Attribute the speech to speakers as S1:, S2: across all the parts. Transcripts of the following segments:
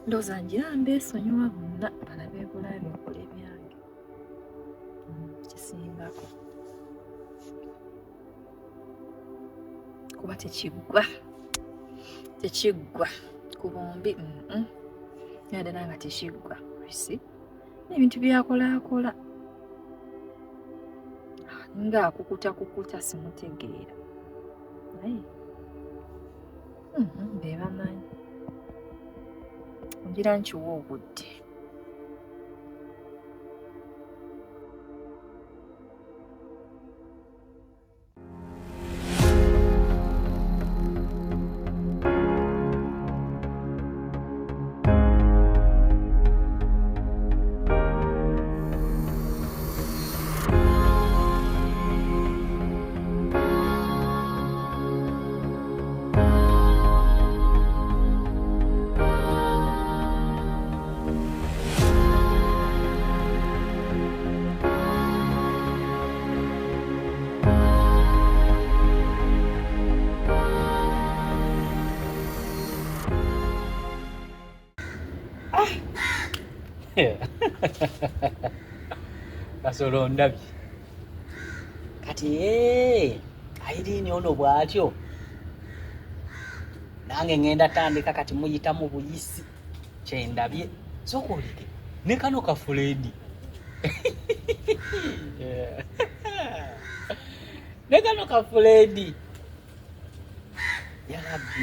S1: Ndowooza ngirambe esonyiwa bonna balabe bulabi okola ebyange kisingako kuba tekiggwa ku bombi naddala nga tekiggwa bisi n'ebintu byakolaakola ng'akukuta simutegeera naye be bamanyi ngira nkiwa obudde.
S2: Kasolo ndabye kati Irene ono bw'atyo nange ngenda tandika kati muyitamu buyisi kyendabye sokolike ne kano ka Fredi ne kano ka Fredi yalabbi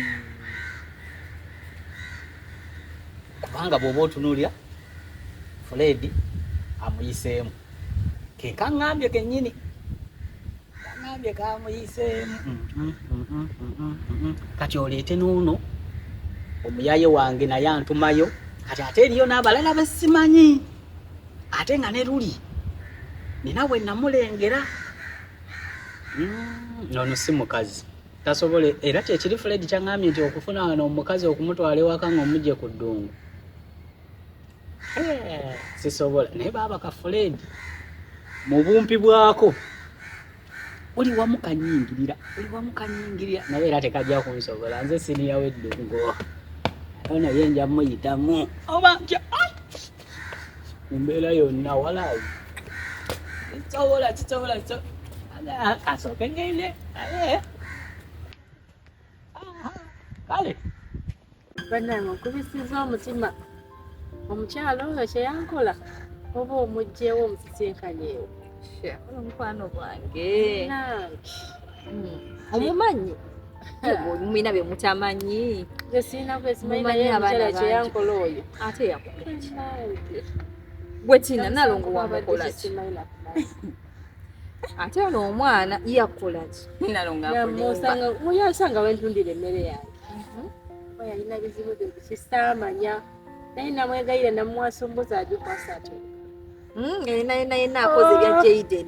S2: kubanga bw'oba otunuulira Fredi amuyiseemu ke kaŋŋambye kennyini kaŋŋambye kamuyiseemu kati oleete n'ono omuyaye wange naye antumayo kati ate eriyo n'abalala besimanyi ate nga ne luli nina bwe namulengera ono si mukazi tasobole era kyekiri Fredi kyaŋŋambye nti okufuna wano omukazi okumutwala ewaka ng'omugye ku ddungu sisobola naye baaba ka Fredi mu bumpi bwako oli wamu kanyingirira naye era tekajja kunsobola nze siniya weddungo ono ye nja muyitamu oba ntya embeera yonna walayi kisobola kasooke ngende kale
S3: bannange nkubisiza omutima omukyalo oyo kyeyankola oba omugjewo omusisinkanyeo
S1: omukwano gwange omumanyi mwina bye mutamanyi
S3: nze siina kwesimanyi naye omukyala kyeyankola oyo
S1: ate yakola gwe tina nalongo wamukola ki ate ono omwana yakola ki
S3: nalongamusanga muyasanga wentundira emmere yange yalina bizibu bye bisisaamanya naye namwegayira namuwasomboza ajukwasa ate
S1: yena akoze ebya Jayden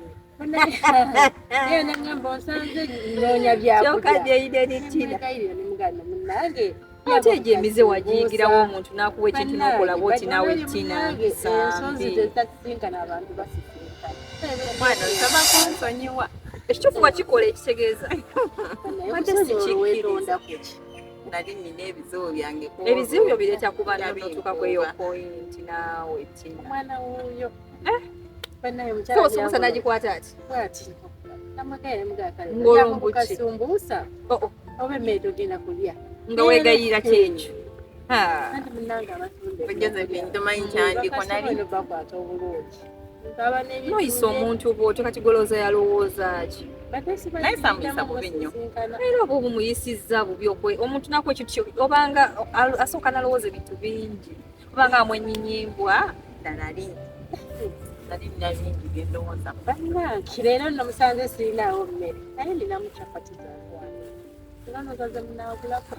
S3: naye nagamba onsanze noonya byakulya
S1: Jayden tina
S3: nemuganda munange
S1: ate egyo emize wagiyigirawo omuntu n'akuwa ekintu n'okola bwoti nawe tina
S3: ensonzi tezitasinkana abantu basisinkana
S1: omwana osaba kunsonyiwa ekituufu wakikola ekitegeeza ate sikikironda kuki
S4: nali nina ebizibu byange
S1: ebizibu byo bireeta kuba n'otuka kweyo pointi naawe tina
S3: omwana wuuyo
S1: so osobosa nagikwata ati
S3: bwati namwegayira mugakale
S1: ng'olumbuki
S3: oba emmere togenda kulya
S1: nga weegayira kyekyo
S3: anti munange abatunda
S4: ogeze bintomanyi kyandiko nali
S3: bakwata obulungi
S1: noyisa omuntu bwotyo kati golooza yalowooza ki
S4: naye samuyisa bubi nnyo
S1: era oba obumuyisizza bubi omuntu nakuwa ekintu obanga asooka nalowooza ebintu bingi obanga amwenyinyimbwa
S4: nali nina bingi byendowooza
S3: bannange leero namusanze sirinaawo mmere naye ninamu capati zanwange era nozaze munaagulako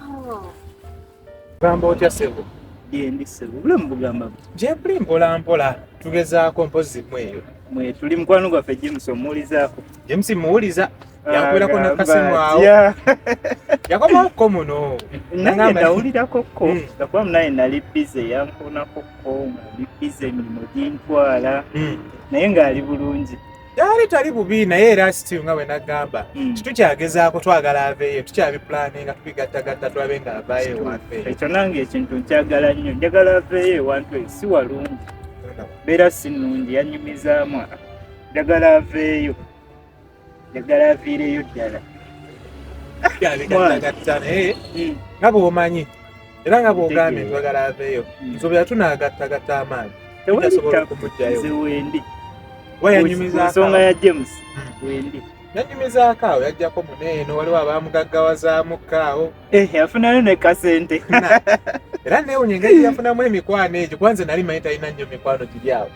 S5: gamba otya sebo
S6: yendi sebo bulemu bugamba
S5: gyebuli mpolampola tugezaako mpozi mweyo
S6: mwe tuli mukwano gwaffe James omuwulizaako
S5: James muwuliza yankwirako nakasimu awo yakomako muno
S6: nange nawulirakoko gakuba munaye nali bize yankonakoko nali bize emirimu gintwala naye ng'ali bulungi
S5: Yali tali bubi naye era still nga bwe nagamba tukyagezako twagala aveeyo tukyabipulaninga tubigattagatta tulabe nga avaayo ewanfe.
S6: Ekyo nange ekintu nkyagala nnyo njagala aveeyo ewantu eyo si walungi beera si nnungi yanyumizaamu njagala aveeyo njagala aviireyo ddala.
S5: Byabigattagatta naye nga bw'omanyi era nga bw'ogambye twagala aveeyo nsobera tunaagattagatta amaanyi tutasobola okumugyayo.
S6: Nze wendi
S5: Ensonga
S6: ya James wendi
S5: yanyumizaako awo yajjako muneeno waliwo abamugaggawazaamuko awo
S6: yafunayo ne kasente
S5: era neewunya engeri yafunamu emikwano egyo kwanze nali manyi talina nnyo mikwano giri awo.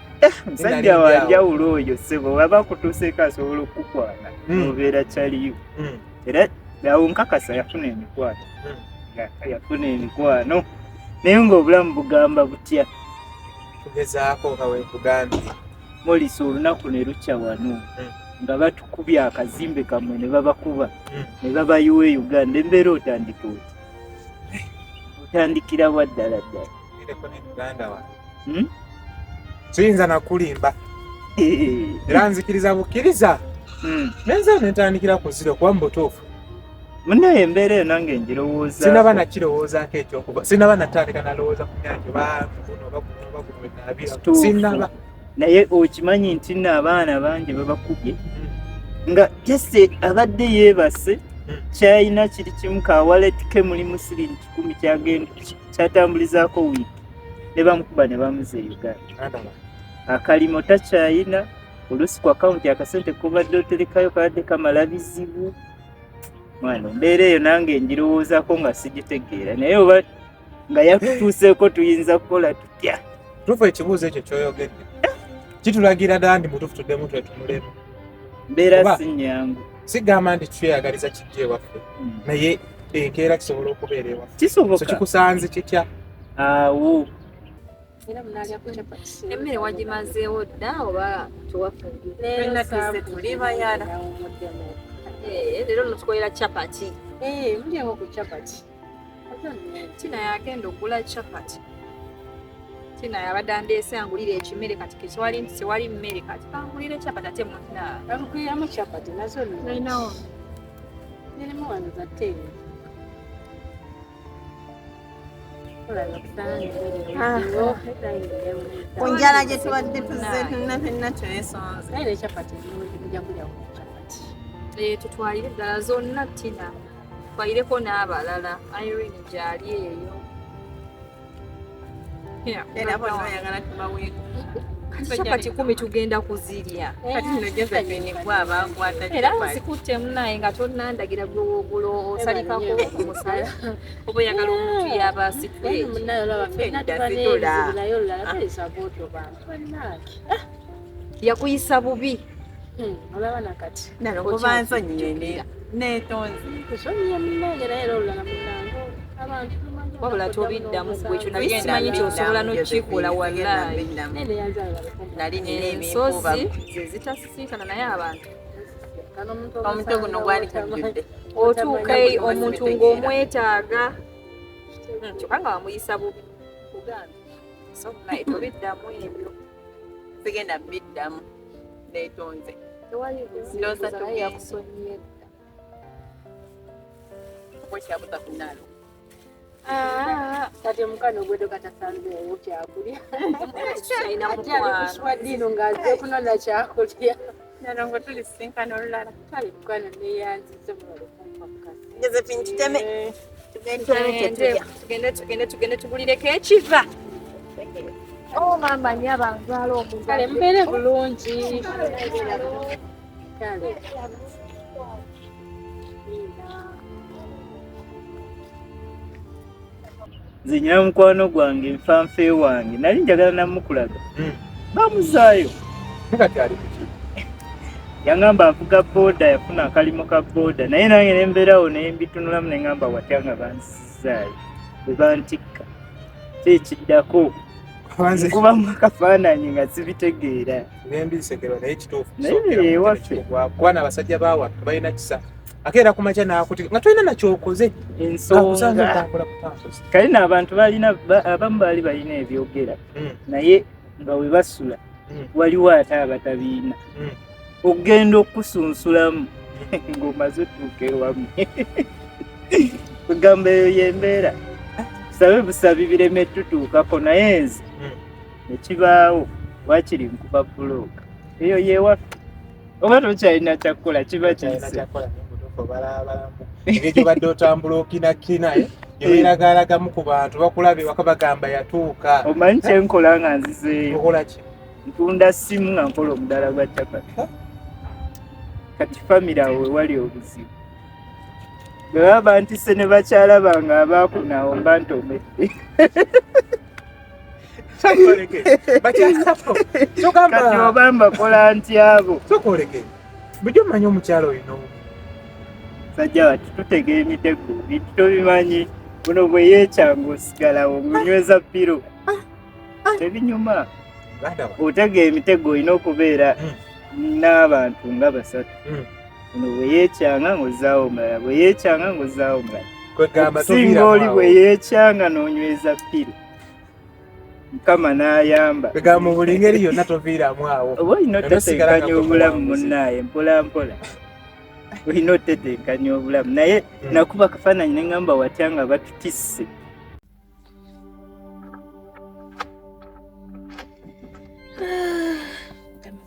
S6: Musajja wanjawulo oyo ssebo waba kutuuseeko asobola okukukwana obeera kyaliyo era awo nkakasa yafuna emikwano yafuna emikwano naye ng'obulamu bugamba butya.
S5: Tugezaako nga wenkugambye
S6: Molisi olunaku ne lukya wano nga batukubye akazimbe kamwe ne babakuba ne babayiwa e Uganda. Embeera otandika oti otandikira wa ddala ddala
S5: ireko ne Uganda wano siyinza nakulimba era nzikiriza bukkiriza nenza nentandikira ku ziro kuba mubutuufu
S6: munaye embeera eyo nange njirowooza
S5: sinaba nakirowoozaako ekyokuba sinaba natandika nalowooza ku myaka bagunaabira sinaba
S6: naye okimanyi nti nno abaana bangi babakubye nga jesse abadde yeebase kyayina kiri kimu kawaleti ke mulimu siringi 10 kyatambulizaako wiiki ne bamukuba ne bamuza e Uganda. Akalimo takyayina oluusi ku akawunti akasente kubadde oterekayo kabadde kamala bizibu. Mwana embeera eyo nange njirowoozaako nga sigitegeera naye oba nga yatutuuseeko tuyinza kukola tutya.
S5: tufu ekibuuzo ekyo kyoyogedde kitulagira ddala ndi mutuufu tuddemu twetunulemu.
S6: Mbeera si nnyangu
S5: sigamba nti tweyagaliza kijja ewaffe naye enkeera kisobola okubeera ewaffe.
S6: kisoboka
S5: kikusanze kitya
S6: awo
S1: emmere wagimazeewo dda oba
S4: Natise tuli bayala.
S1: leero notukolera capati.
S3: Mulyango ku capati.
S1: Tina yagenda okugula capati. Tina yabadde andeese angulira ekimere kati tewali mmere kati angulire capati ate munna.
S3: Akukuyiramu capati nazo
S1: Nalinawo.
S3: nirimu wano za tteeyi.
S4: Ku njala gye tubadde tuzze fenna twesonze.
S3: Naye ne capati mujja kulya ku capati.
S1: Tutwalire ddala zonna Tina. Twalireko n'abalala. Irene gyali eyo.
S4: Era bonna oyagala tubaweeko.
S1: Capati 10 tugenda kuzirya.
S4: Kati nno Josephine gwe abankwata
S1: Era
S4: capati.
S1: nzikuttemu naye nga tonnandagira gwowogulo osalikako omusala oba oyagala omuntu yaba situate.
S3: Munnayo olaba ffenna tuba n'ebizibu naye olulala twesapoota bantu bannange.
S1: Yakuyisa bubi.
S3: Olaba nakati.
S4: Nalo kuba nsonyiye neetonze.
S3: Kusonyiya munnange naye era olulala munnange abantu tumanyi.
S1: Wabula tobiddamu gwe ekyo nabye simanyi nti osobola n'okikola wallaahi.
S3: Nene yanzaala
S4: Nali nina
S1: Ensozi
S4: ebinkuba.
S1: ze zitasisinkana naye abantu.
S4: Omutwe guno gwali gujjudde.
S1: Otuuka omuntu ng'omwetaaga. Kyokka nga wamuyisa bubi. So naye tobiddamu ebyo.
S4: Sigenda biddamu neetonze.
S1: Tewali
S4: Ndowooza
S1: buzibu naye
S4: tugenda.
S1: yakusonyiye dda.
S4: Okwekyabutta ku nalo.
S3: kati omukana ogwedde katasanzeewo kyakulya.
S1: Alina
S3: Ajja
S1: mukwano.
S3: kuswaddiino ng'azze kunona kyakulya.
S4: Nalo nga tulisinkana olulala.
S3: Kale mukana neeyanziza mulala okumpa mukasi.
S4: Josephine tuteme.
S1: Tugende tugulireko ekiva. Maama nyo abanzaala omuzadde.
S3: Kale mbeere bulungi. Kale.
S6: nze nyina mukwano gwange nfanfe wange nali njagala namukulaga bamuzaayo
S5: kati ali kuki
S6: yangamba avuga booda yafuna akalimo ka booda naye nange nembeerawo nembitunulamu neŋŋamba watya nga bansizaayo bwe bantikka kyekiddako nkubamu akafaananyi nga sibitegeera
S5: nembisekerwa naye kituufu
S6: naye ewaffe
S5: kubana abasajja bawaffe balina kisa akeera kumakya nakutika nga tolina nakyokoze
S6: ensonga kale n'abantu balina abamu baali balina ebyogera naye nga we basula waliwo ate abatabiina ogenda okusunsulamu ng'omaze otuuka ewamu. Kugamba eyo y'embeera. Tusabe busabi bireme tutuukako naye nze ekibaawo wakiri nkuba bulooka. Eyo yeewaffe. Oba tokyalina kyakkola kiba kiyise.
S5: Engeri gy'obadde otambula okinakina gyeweeragalagamu ku bantu bakulabye waka bagamba yatuuka.
S6: Omanyi kye nkola nga nzizeeyo.
S5: Okola ki?
S6: Ntunda ssimu nga nkola omudala gwa capati. Kati famire awo wewali obuzibu. Bwe baba ntise ne bakyala bange abaakunaawo mba ntomedde. Kati oba mbakola ntyabo.
S5: Sokoleke. Bujjo mmanyi omukyalo oyino.
S6: Sajja wati tutega emitego bintu tobimanyi. Buno bwe yeekyanga osigalawo ng'onyweza piro. Tebinyuma. Otega emitego olina okubeera n'abantu nga basatu. Buno bwe yeekyanga ng'ozzaawo omulala, bwe yeekyanga ng'ozzaawo omulala. Okusinga oli bwe yeekyanga n'onyweza piro. Mukama n'ayamba.
S5: Kwegamba mu buli ngeri yonna toviiramu awo.
S6: Oba olina otetenkanya obulamu munnaaye mpola mpola. Olina otetenkanya obulamu naye nakuba kafaananyi ne ngamba watya nga batutisse.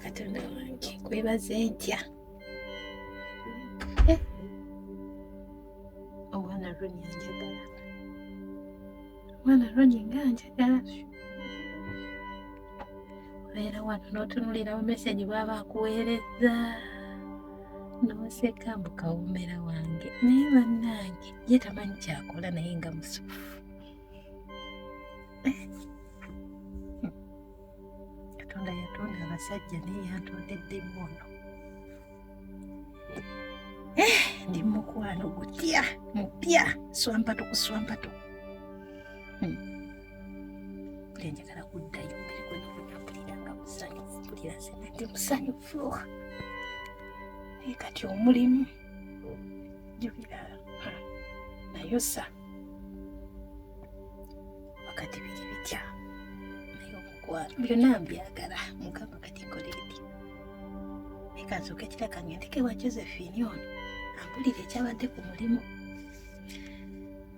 S3: Katonda wange kwebaze ntya. Omwana Roni anjagala. Omwana Roni nga anjagala. Obeera wano n'otunulirawo meseji bw'aba akuweereza. N'oseka mbu kawummera wange. Naye bannange ye tamanyi kyakola naye nga musufu. Katonda yatonda abasajja naye yantondedde emmono. Ndi mukwano gutya mupya swampato ku swampato. Buli njagala kuddayo mbere gwe n'okunyapulira nga musanyufu pulira nze ndi musanyufu. Naye kati omulimu jubira nayosa wakati biri bitya naye omukwano byonna mbyagala mukama kati nkoleredde. Naye kansooka ekiraka ngendeke wa Josephine ono ambulire ekyabadde ku mulimu.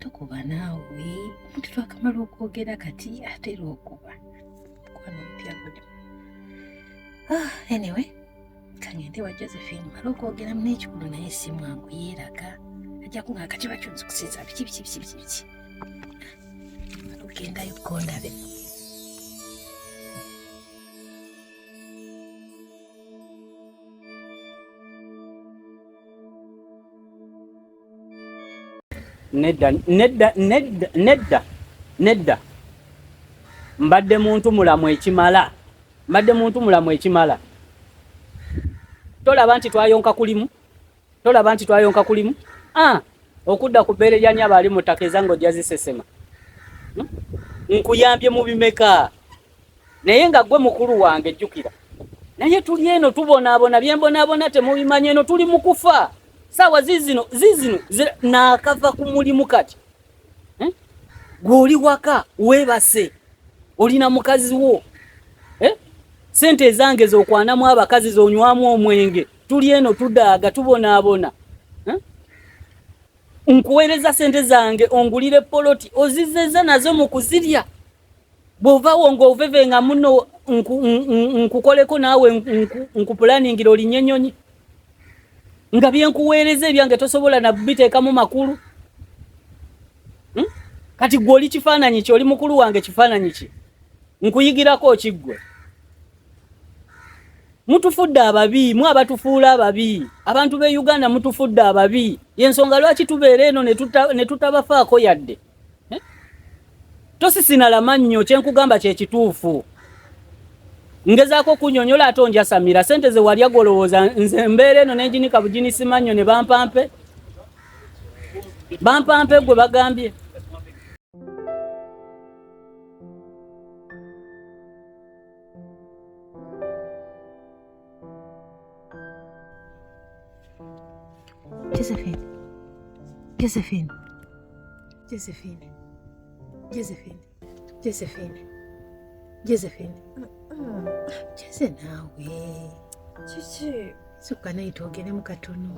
S3: Tokuba naawe omuntu twakamala okwogera kati atera okuba mukwano omupya guli. Anyway kangende wa Josephine mala okwogera mu n'ekikulu naye si mwangu yeeraga ajja kunga akakiba kyonzikusiza biki mala ogendayo kondabe. Nedda. Mbadde muntu mulamu ekimala. Tolaba nti twayonka kulimu? Okudda ku bbeere lya nnyaba ali mu ttaka ezange ojja zisesema. Nkuyambye mu bimeka. Naye nga gwe mukulu wange jjukira. Naye tuli eno tubonaabona bye mbonaabona temubimanyi eno tuli mu kufa. Saawa zizino naakava ku mulimu kati. Gw'oli waka weebase. Olina mukazi wo. Sente ezange z'okwanamu abakazi z'onywamu omwenge. Tuli eno tudaaga tubonaabona. Nkuweereza sente zange ongulire poloti ozizeza nazo mu kuzirya. Bw'ovaawo ng'ovevenga muno nkukoleko naawe nkupulaningira oli nnyonyi. Nga bye nkuweereza ebyange tosobola na biteekamu makulu. Kati gwe oli kifaananyi ki, oli mukulu wange kifaananyi ki? Nkuyigirako kiggwe. Mutufudde ababi, mu abatufuula ababi. Abantu b'e Uganda mutufudde ababi. Yensonga lwaki tubeera eno ne tutabafaako yadde. Tosisinala mannyo kye nkugamba kye kituufu. Ngezaako kunyonyola ate onjasamira sente ze wali agolowooza nze mbeera eno n'enjinika bujinisi mannyo ne bampampe gwe bagambye. Josephine. Cheze nawe.
S1: Kiki?
S7: Suka naye twogere mu katono.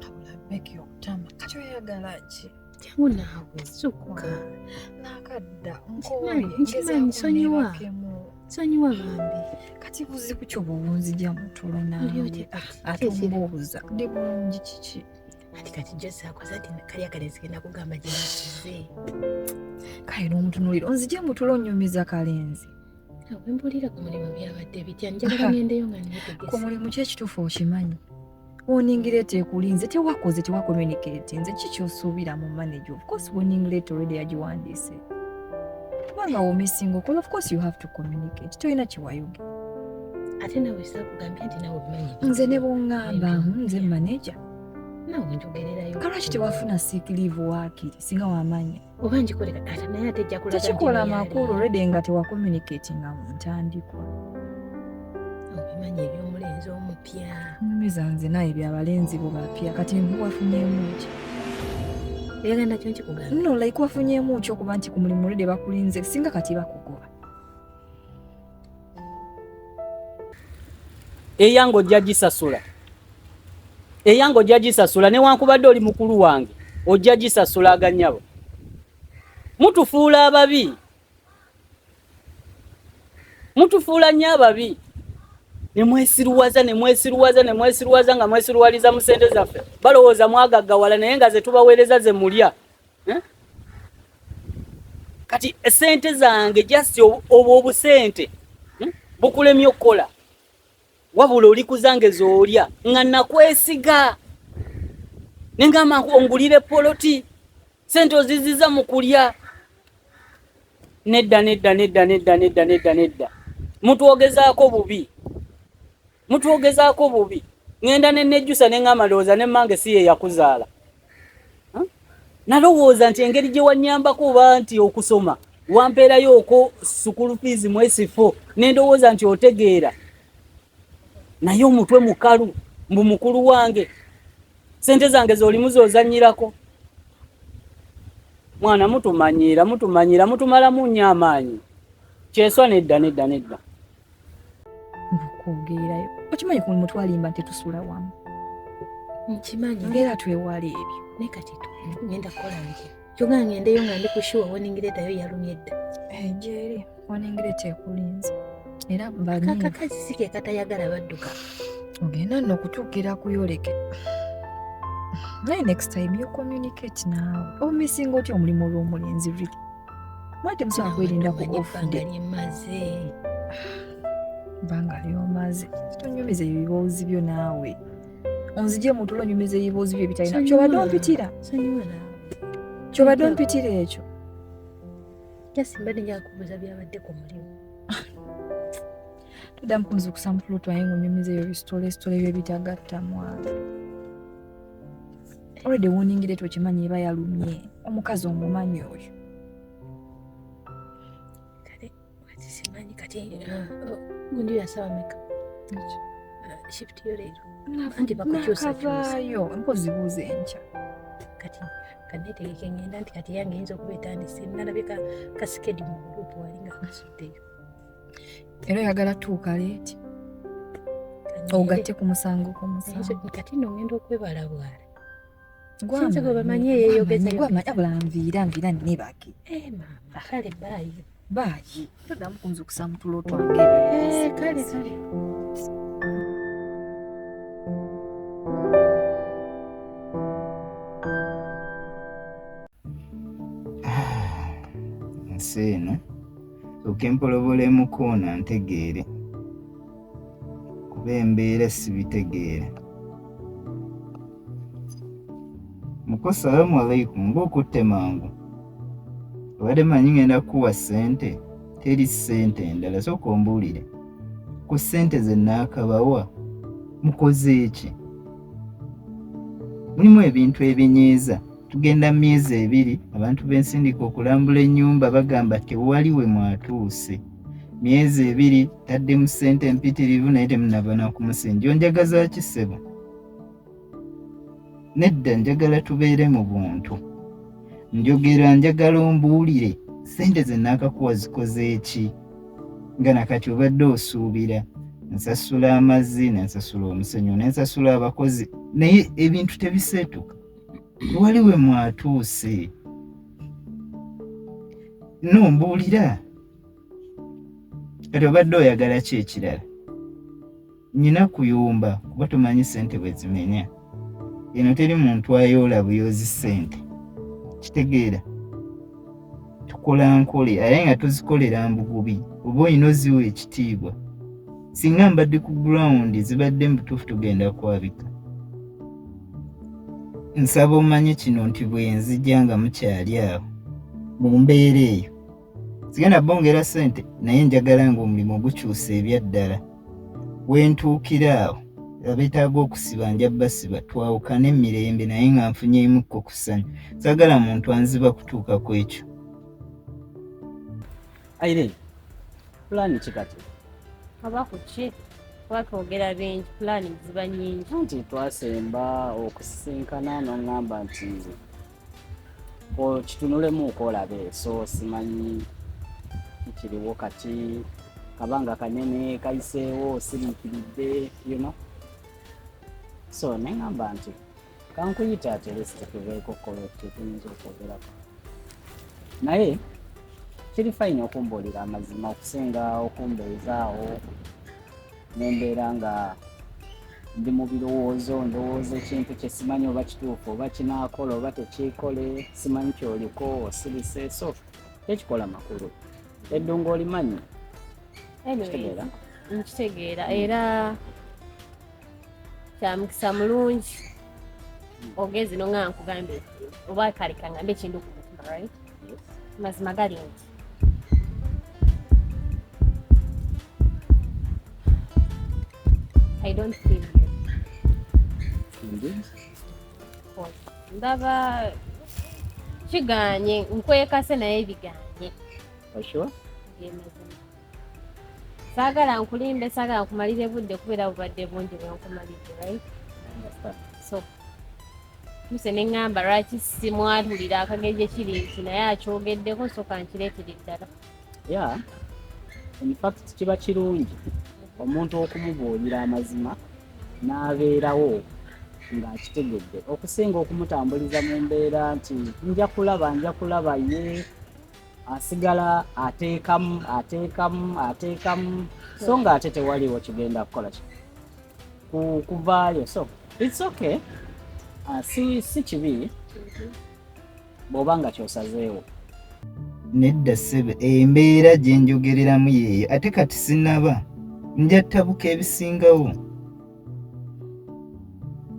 S1: Abula Becky okutama. Kati oyagala ki?
S7: Jangu naawe Suka.
S1: Nakadda
S7: Nkimanyi sonyiwa. Sonyiwa bambi.
S1: Kati buzi ku kyo bwonzija mutulo nawe. Atumbuuza. Ndi bulungi kiki?
S7: Ati kati Jose akoze ati kali akalenzigenda kugamba gye nakize.
S1: Kale n'omutunuulira onzija mutulo onnyumiza kalenzi.
S7: Awe mpulira ku mulimu byabadde bitya njagala ngendeyo nga neetegese.
S1: Ku mulimu ki ekituufu okimanyi? Woningirete ekulinze tewakoze tewakomunicate nze kiki osuubira mu manager? Of course woningirete already yagiwandiise. Kubanga womisinga okola of course you have to communicate. Toyina kiwayuge.
S7: Ate nawe saakugambye nti nawe obimanyi.
S1: Nze ne bw'oŋŋamba nze manager.
S7: Nawe njogererayo.
S1: Kalwaki tewafuna sick leave waakiri singa wamanya?
S7: Oba ngikoleka ate naye ate ejja kulaga
S1: tekikola makulu already nga tewakomunicatinga mu ntandikwa.
S7: Obimanyi eby'omulenzi omupya.
S1: Nyumiza nze naye byabalenzi bo bapya kati wafunyeemu ki?
S7: Oyagala nakyo nkikugamba?
S1: No, like wafunyeemu ki okuba nti ku mulimu already bakulinze singa kati bakugoba?
S3: Eyango ojja gisasula. Eyango ojja gisasula newankubadde oli mukulu wange ojja gisasula aganyabo. Mutufuula ababi. Mutufuula nnyo ababi. Nemwesiruwaza nga mwesiruwaliza mu ssente zaffe. Balowooza mwagaggawala naye nga ze tubaweereza ze mulya. Kati ssente zange just obusente bukulemye okukola. Wabula oli kuzange zoolya nga nakwesiga. Nengamba ongulire poloti. Ssente oziziza mu kulya. Nedda. Mutuogezaako bubi. Ngenda nenejjusa nengamba ndowooza ne mmange si ye yakuzaala. Nalowooza nti engeri gye wannyambako oba nti okusoma wampeerayo oko school fees mwesifo nendowooza nti otegeera. Naye omutwe mukalu mbu mukulu wange ssente zange z'olimu z'ozannyirako. Mwana mutumanyira mutumalamu nnyo amaanyi. Kyeswa nedda.
S1: Mbukwogerayo. Okimanyi ku mulimu twalimba tetusula wamu.
S7: Nkimanyi.
S1: Ngera twewala ebyo.
S7: Ne kati ngenda kukola nti. Kyogera ngendeyo nga ndi kushuwa woningiretayo yalumye dda.
S1: Njeri woningireta ekulinze. Era
S7: Kakakazi sike katayagala badduka.
S1: Ogenda nno okutuukira kuyoleke. Naye next time you communicate naawe. Omisinga otya omulimu olw'omulenzi really? Mwate musobola kwerinda ku ofude. Banga lyomaze. Tonyumiza ebiboozi byo naawe. Onzije mutulo nyumiza ebiboozi byo bitalina. Kyobadde ompitira.
S7: Sonyiwa naawe.
S1: Kyobadde ompitira ekyo.
S7: Kyasimbadde njagala kubuuza byabadde ku mulimu.
S1: Tudda mpunzi okusampula twaye ng'onyumiza ebyo bisitole byo bitagatta mwana. Already woningireta okimanyi eba yalumye. Omukazi omumanyi oyo.
S7: Kati simanyi kati gundi yasaba meka. Shift yo leero. Anti bakukyusa.
S1: Nakavaayo mpozi buuze enkya.
S7: Kati kaneetegeke ngenda nti kati yange yinza okuba etandise nalabye kasikedi mu gurupu walinga kasuddeyo. Era
S1: oyagala tuuka leeti. Ogatte ku musango k'omusango.
S7: Kati nno ngenda okwebala bwala.
S1: Sinze
S7: bwe bamanyi yeeyogeza.
S1: Gwamanya bula nviira nne baki.
S7: Mama kale baayi.
S1: Baayi. Toddamu kunzukusa mutulo twange ebyo.
S7: Kale.
S6: Nsi eno okempolobola mukoona ntegeere kuba embeera sibitegeera. Mukosa salamu alaikum ng'okutte mangu. Obadde manyi ngenda kuwa ssente teri ssente endala sooka ombuulire. Ku ssente ze naakabawa mukoze eki? Mulimu ebintu ebinyiiza. Tugenda myezi 2 abantu b'ensindika okulambula ennyumba bagamba tewali we mwatuuse. Myezi 2 tadde mu ssente mpitirivu naye temunabana ku musingi. Onjagaza ki ssebo? Nedda njagala tubeere mu buntu. Njagala ombuulire ssente ze naakakuwa zikoze eki? Nga nakati obadde osuubira nsasula amazzi, nensasula omusenyu, nensasula abakozi, naye ebintu tebiseetuka. Wali we mwatuuse. No, mbuulira. Kati obadde oyagala ki ekirala? Nnyina kuyumba kuba tumanyi ssente bwe zimenya. Eno teri muntu ayoola buyoozi ssente. Kitegeera? Tukola nkole ate nga tuzikolera mbugubi. Oba olina oziwa ekitiibwa. Singa mbadde ku ground zibadde mbutuufu tugenda kwabika. Nsaba omanye kino nti bwe nzija nga mukyali awo mu mbeera eyo. Sigenda bongera ssente naye njagala ng'omulimu gukyusa ebyaddala. We ntuukira awo abeetaaga okusiba nja basiba twawukane emirembe naye nga nfunyeemukko ku ssanyu. Saagala muntu anziba kutuuka ku ekyo.
S3: Irene, pulaani ki kati?
S8: Aba ku ki? Kuba twogera bingi, pulaani ziba nnyingi.
S3: Nti twasemba okusisinkana n'oŋŋamba nti kitunulemu olabe, so simanyi kikiriwo kati, kabanga kanene kayiseewo siriikiridde, you know. So neŋŋamba nti kankuyita ate lesi tuveeko tuyinza okwogerako. Naye kiri fayini okumbuulira amazima okusinga okumbeezaawo nembeera nga ndi mu birowoozo ndowooza ekintu kye simanyi oba kituufu oba kinaakola oba tekiikole, simanyi kyoliko osirise, so tekikola makulu. Eddungo olimanyi? Kitegeera?
S8: Nkitegeera era kyamukisa mulungi ogezi no nga nkugambye oba kale kangambe ekintu ku mutima, right? Mazima gali nti I don't feel you.
S3: Indeed.
S8: Ndaba kiganye nkwekase naye biganye.
S3: For sure?
S8: Saagala nkulimbe, saagala nkumalire budde kubeera bubadde bungi bwe nkumalidde, right? So muse ne ŋŋamba lwaki simwatulira akageje kiri nti naye akyogeddeko so kankireetera eddala.
S3: Yeah. In fact kiba kirungi omuntu okumubuulira amazima n'abeerawo ng'akitegedde okusinga okumutambuliza mu mbeera nti nja kulaba ye asigala ateekamu so ng'ate tewaliwo kigenda kukola kuvaayo. So it's okay. Si kibi bw'oba nga kyosazeewo.
S6: Nedda ssebe embeera gye njogereramu yeeyo ate kati sinaba nja kutabuka ebisingawo.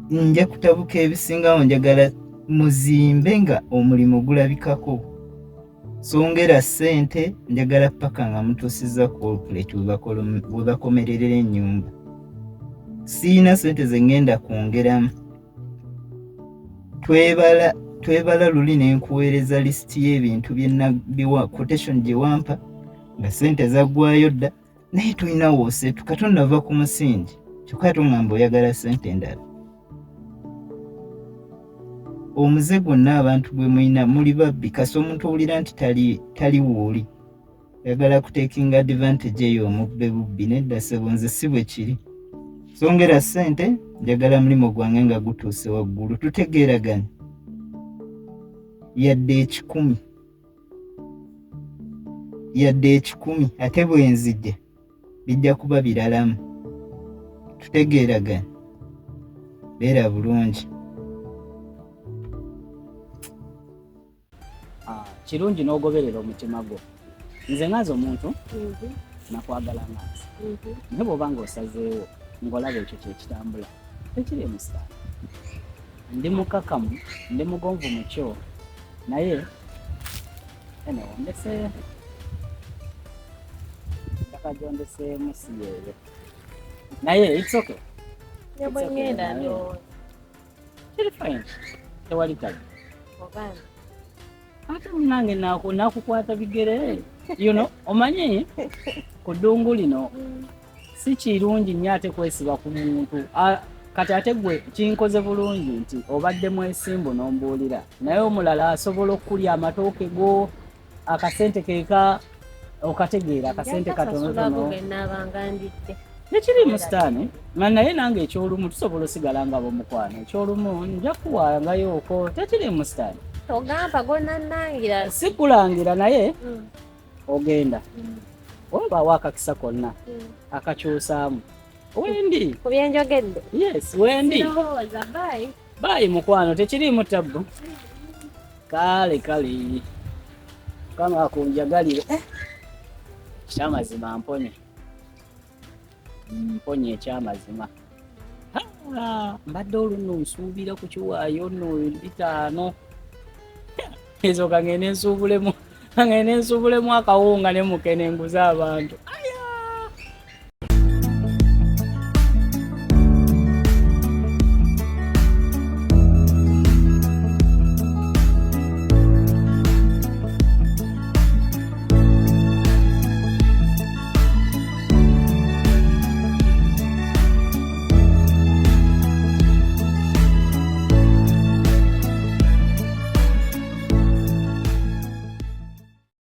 S6: Nja kutabuka ebisingawo, njagala muzimbe nga omulimu gulabikako. Songera ssente, njagala paka nga mutuusizza corporate we bakomererera ennyumba. Siina ssente ze ngenda kwongeramu. Twebala luli ne nkuweereza lisiti y'ebintu byenna quotation gye wampa nga ssente zaggwayo dda naye tulina wooseetu Katonda ava ku musingi kyokka tungamba oyagala ssente endala. Omuze gwonna abantu gwe mulina muli babbi kasi omuntu owulira nti tali wooli yagala kutekinga advantage eyo omubbe bubbi. Nedda ssebo nze si bwe kiri. Songera ssente, njagala mulimo gwange nga gutuuse waggulu tutegeeraganye yadde ekikumi ate bwe nzija bijja kuba biralamu. Tutegeeraganye. Beera bulungi.
S3: Kirungi n'ogoberera omutima gwo. Nze ngazi omuntu nakwagala ngazi. Naye bw'oba ng'osazeewo ng'olaba ekyo kyekitambula tekiri emusaala. Ndi mukakamu, ndi mugonvu mu kyo naye ndese ndakajondeseemu si yeeyo naye it's okay.
S8: Bwe ngenda ndowooza
S3: kiri fine, tewali tali.
S8: obaana
S3: Ate munange nakukwata bigere, you know, omanyi ku ddungu lino si kirungi nnyo ate kwesiba ku muntu. Kati ate gwe kinkoze bulungi nti obadde mwesimbu n'ombuulira naye omulala asobola okulya amatooke go akasente keeka okategeera akasente katonotono.
S8: naabanga ndidde
S3: tekiri musitaani naye nange ekyolumu tusobola osigala nga bomukwano ekyolumu nja kuwangayooko tekiri musitaani
S8: Ogamba gonanangira.
S3: sikulangira naye ogenda olabaawo akakisa konna akakyusaamu wendi
S8: Ku byenjogedde.
S3: yes wendi
S8: Sirowooza bye.
S3: bayi mukwano tekiriimu tabbu kale kama akunjagalire ekyamazima mponye ekyamazima mbadde oluno nsuubira ku kiwaayo nno 5 ezo kangende nsuubulemu akawunga ne mukene nguza abantu